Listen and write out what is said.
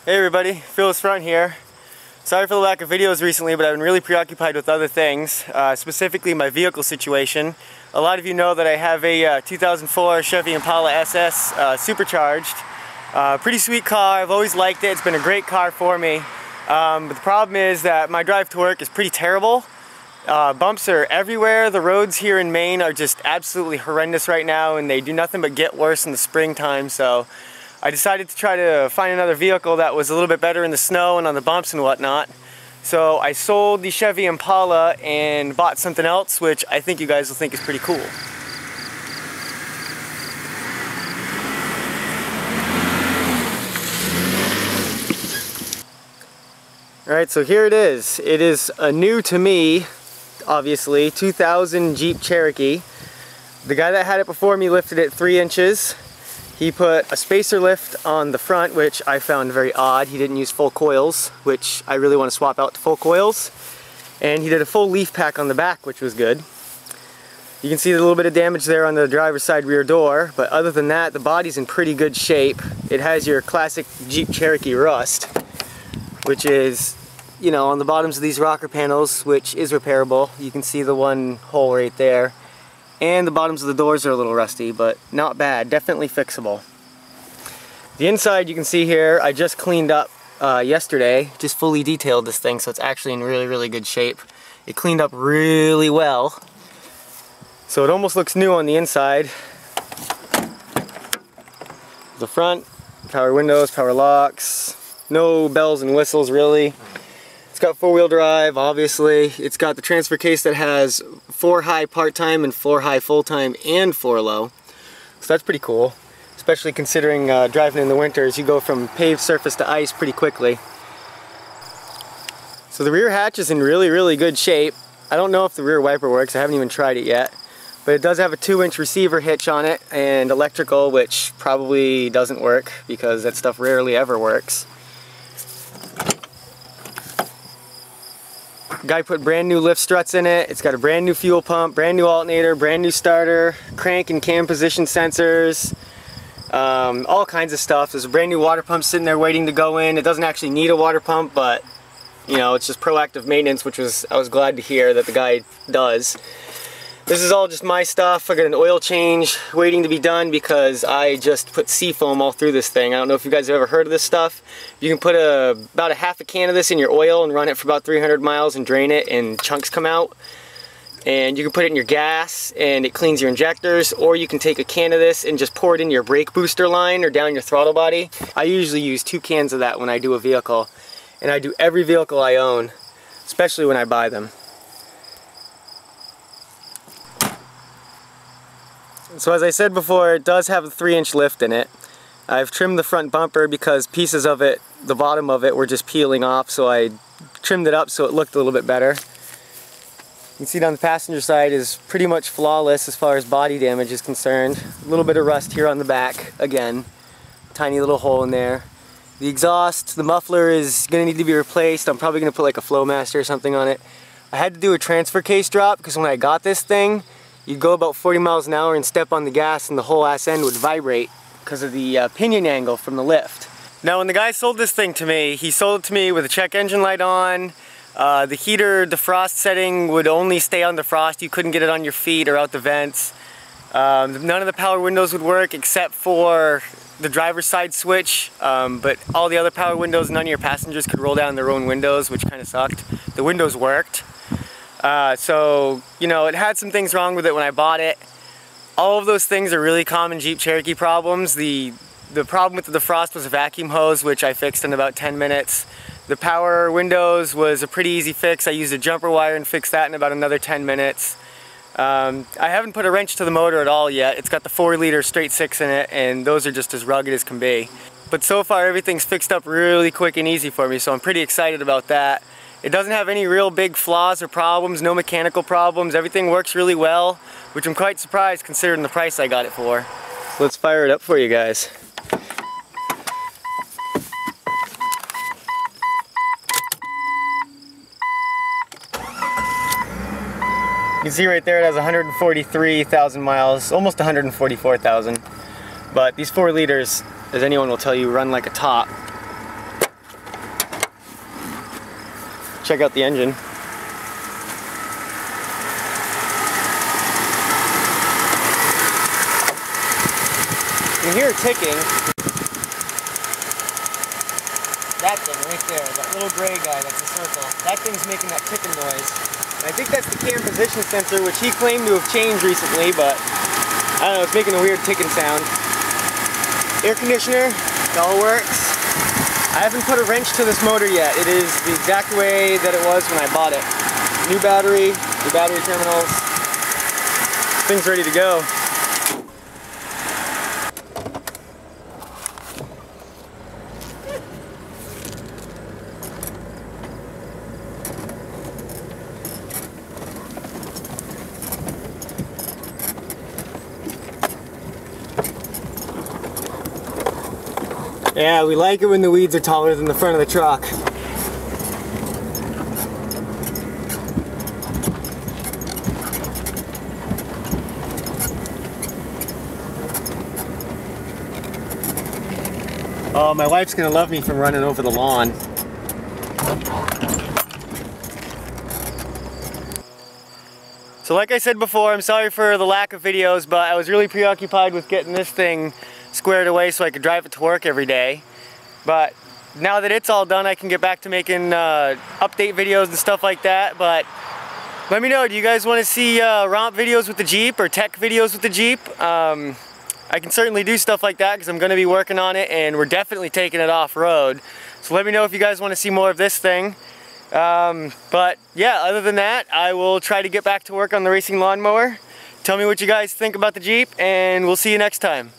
Hey everybody, Phil's Front here. Sorry for the lack of videos recently, but I've been really preoccupied with other things, specifically my vehicle situation. A lot of you know that I have a 2004 Chevy Impala SS supercharged. Pretty sweet car, I've always liked it, it's been a great car for me. But the problem is that my drive to work is pretty terrible. Bumps are everywhere. The roads here in Maine are just absolutely horrendous right now, and they do nothing but get worse in the springtime, so I decided to try to find another vehicle that was a little bit better in the snow and on the bumps and whatnot. So I sold the Chevy Impala and bought something else, which I think you guys will think is pretty cool. Alright, so here it is. It is a new to me, obviously, 2000 Jeep Cherokee. The guy that had it before me lifted it 3 inches. He put a spacer lift on the front, which I found very odd. He didn't use full coils, which I really want to swap out to full coils. And he did a full leaf pack on the back, which was good. You can see a little bit of damage there on the driver's side rear door, but other than that, the body's in pretty good shape. It has your classic Jeep Cherokee rust, which is, you know, on the bottoms of these rocker panels, which is repairable. You can see the one hole right there. And the bottoms of the doors are a little rusty, but not bad, definitely fixable. The inside you can see here, I just cleaned up yesterday, just fully detailed this thing, so it's actually in really good shape. It cleaned up really well, so it almost looks new on the inside. The front, power windows, power locks, no bells and whistles really. It's got 4-wheel drive, obviously. It's got the transfer case that has 4 high part-time and 4 high full-time and 4 low. So that's pretty cool, especially considering driving in the winters. You go from paved surface to ice pretty quickly. So the rear hatch is in really good shape. I don't know if the rear wiper works, I haven't even tried it yet. But it does have a 2-inch receiver hitch on it and electrical, which probably doesn't work because that stuff rarely ever works. Guy put brand new lift struts in it. It's got a brand new fuel pump, brand new alternator, brand new starter, crank and cam position sensors, all kinds of stuff. There's a brand new water pump sitting there waiting to go in. It doesn't actually need a water pump, but you know, it's just proactive maintenance, which I was glad to hear that the guy does. This is all just my stuff. I got an oil change waiting to be done because I just put seafoam all through this thing. I don't know if you guys have ever heard of this stuff. You can put about a half a can of this in your oil and run it for about 300 miles and drain it and chunks come out. And you can put it in your gas and it cleans your injectors, or you can take a can of this and just pour it in your brake booster line or down your throttle body. I usually use 2 cans of that when I do a vehicle, and I do every vehicle I own, especially when I buy them. So as I said before, it does have a 3-inch lift in it. I've trimmed the front bumper because pieces of it, the bottom of it, were just peeling off, so I trimmed it up so it looked a little bit better. You can see down the passenger side is pretty much flawless as far as body damage is concerned. A little bit of rust here on the back, again. Tiny little hole in there. The exhaust, the muffler is going to need to be replaced. I'm probably going to put like a Flowmaster or something on it. I had to do a transfer case drop because when I got this thing, you'd go about 40 miles an hour and step on the gas and the whole ass end would vibrate because of the pinion angle from the lift. Now when the guy sold this thing to me, he sold it to me with a check engine light on. The heater defrost setting would only stay on defrost. You couldn't get it on your feet or out the vents. None of the power windows would work except for the driver's side switch, but all the other power windows, none of your passengers could roll down their own windows, which kind of sucked. The windows worked. So, you know, it had some things wrong with it when I bought it. All of those things are really common Jeep Cherokee problems. The problem with the defrost was a vacuum hose, which I fixed in about 10 minutes. The power windows was a pretty easy fix. I used a jumper wire and fixed that in about another 10 minutes. I haven't put a wrench to the motor at all yet. It's got the 4-liter straight 6 in it, and those are just as rugged as can be. But so far everything's fixed up really quick and easy for me, so I'm pretty excited about that. It doesn't have any real big flaws or problems, no mechanical problems. Everything works really well, which I'm quite surprised considering the price I got it for. Let's fire it up for you guys. You can see right there it has 143,000 miles, almost 144,000. But these 4 liters, as anyone will tell you, run like a top. check out the engine. You can hear it ticking. That thing right there, that little gray guy, that's a circle. That thing's making that ticking noise. And I think that's the cam position sensor, which he claimed to have changed recently, but I don't know, it's making a weird ticking sound. Air conditioner, it all works. I haven't put a wrench to this motor yet. It is the exact way that it was when I bought it. New battery terminals. This thing's ready to go. Yeah, we like it when the weeds are taller than the front of the truck. Oh, my wife's gonna love me from running over the lawn. So like I said before, I'm sorry for the lack of videos, but I was really preoccupied with getting this thing squared away so I could drive it to work every day. But now that it's all done, I can get back to making update videos and stuff like that. But let me know, do you guys want to see romp videos with the Jeep or tech videos with the Jeep? I can certainly do stuff like that because I'm going to be working on it, and we're definitely taking it off-road. So let me know if you guys want to see more of this thing. But yeah, other than that, I will try to get back to work on the racing lawnmower. Tell me what you guys think about the Jeep, and we'll see you next time.